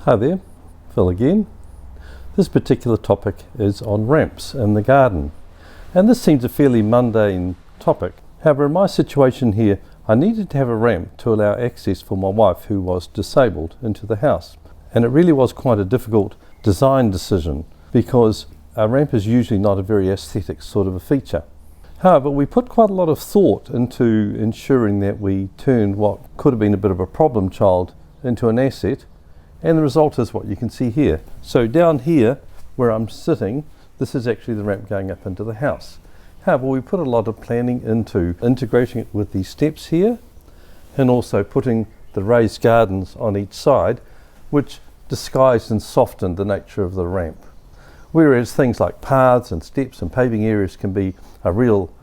Hi there, Phil again. This particular topic is on ramps in the garden, and this seems a fairly mundane topic. However, in my situation here, I needed to have a ramp to allow access for my wife, who was disabled, into the house. And it really was quite a difficult design decision because a ramp is usually not a very aesthetic sort of a feature. However, we put quite a lot of thought into ensuring that we turned what could have been a bit of a problem child into an asset, and the result is what you can see here. So down here where I'm sitting, this is actually the ramp going up into the house. However, we put a lot of planning into integrating it with these steps here, and also putting the raised gardens on each side, which disguised and softened the nature of the ramp. Whereas things like paths and steps and paving areas can be a real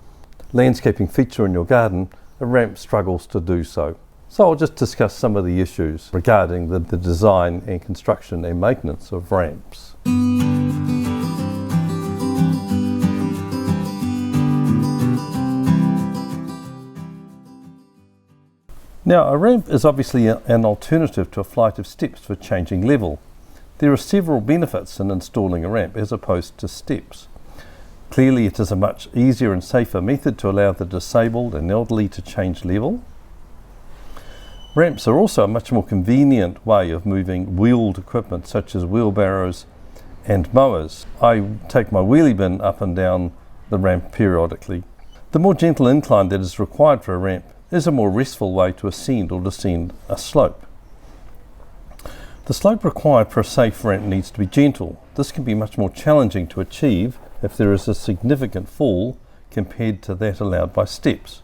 landscaping feature in your garden, a ramp struggles to do so. So I'll just discuss some of the issues regarding the design and construction and maintenance of ramps. Now, a ramp is obviously an alternative to a flight of steps for changing level. There are several benefits in installing a ramp as opposed to steps. Clearly, it is a much easier and safer method to allow the disabled and elderly to change level. Ramps are also a much more convenient way of moving wheeled equipment such as wheelbarrows and mowers. I take my wheelie bin up and down the ramp periodically. The more gentle incline that is required for a ramp is a more restful way to ascend or descend a slope. The slope required for a safe ramp needs to be gentle. This can be much more challenging to achieve if there is a significant fall compared to that allowed by steps.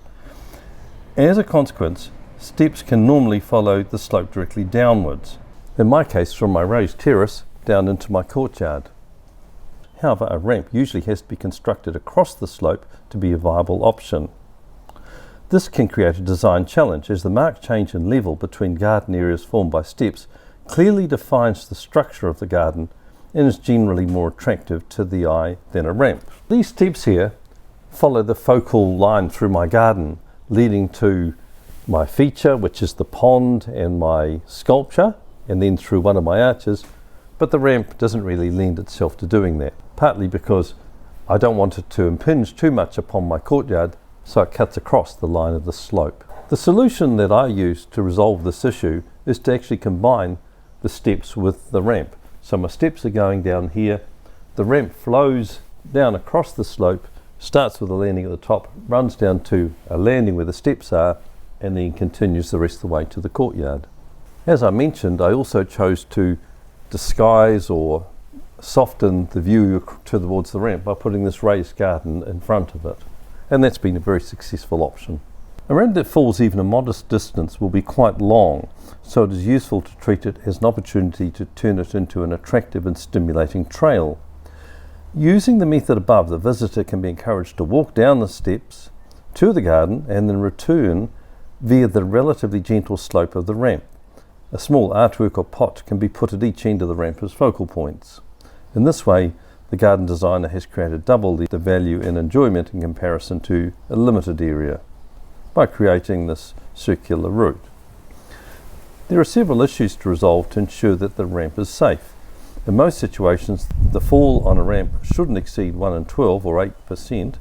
As a consequence, steps can normally follow the slope directly downwards, in my case from my raised terrace down into my courtyard. However, a ramp usually has to be constructed across the slope to be a viable option. This can create a design challenge, as the marked change in level between garden areas formed by steps clearly defines the structure of the garden and is generally more attractive to the eye than a ramp. These steps here follow the focal line through my garden, leading to my feature, which is the pond and my sculpture, and then through one of my arches, but the ramp doesn't really lend itself to doing that, partly because I don't want it to impinge too much upon my courtyard, so it cuts across the line of the slope. The solution that I use to resolve this issue is to actually combine the steps with the ramp. So my steps are going down here, the ramp flows down across the slope, starts with a landing at the top, runs down to a landing where the steps are, and then continues the rest of the way to the courtyard. As I mentioned, I also chose to disguise or soften the view towards the ramp by putting this raised garden in front of it, and that's been a very successful option. A ramp that falls even a modest distance will be quite long, so it is useful to treat it as an opportunity to turn it into an attractive and stimulating trail. Using the method above, the visitor can be encouraged to walk down the steps to the garden and then return via the relatively gentle slope of the ramp. A small artwork or pot can be put at each end of the ramp as focal points. In this way, the garden designer has created double the value and enjoyment in comparison to a limited area by creating this circular route. There are several issues to resolve to ensure that the ramp is safe. In most situations, the fall on a ramp shouldn't exceed 1 in 12 or 8%.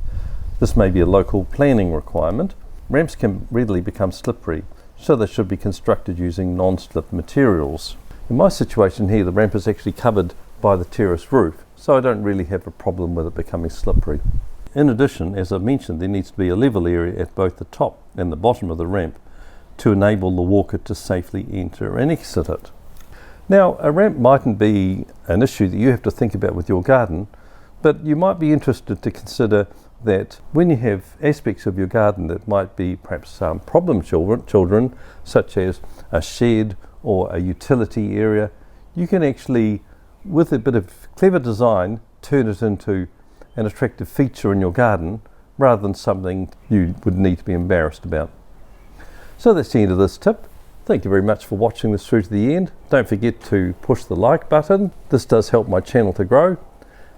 This may be a local planning requirement. Ramps can readily become slippery, so they should be constructed using non-slip materials. In my situation here, the ramp is actually covered by the terrace roof, so I don't really have a problem with it becoming slippery. In addition, as I mentioned, there needs to be a level area at both the top and the bottom of the ramp to enable the walker to safely enter and exit it. Now, a ramp mightn't be an issue that you have to think about with your garden, but you might be interested to consider that when you have aspects of your garden that might be perhaps problem children, such as a shed or a utility area, you can actually, with a bit of clever design, turn it into an attractive feature in your garden rather than something you would need to be embarrassed about. So that's the end of this tip. Thank you very much for watching this through to the end. Don't forget to push the like button. This does help my channel to grow.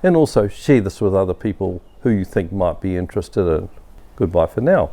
And also share this with other people who you think might be interested in. Goodbye for now.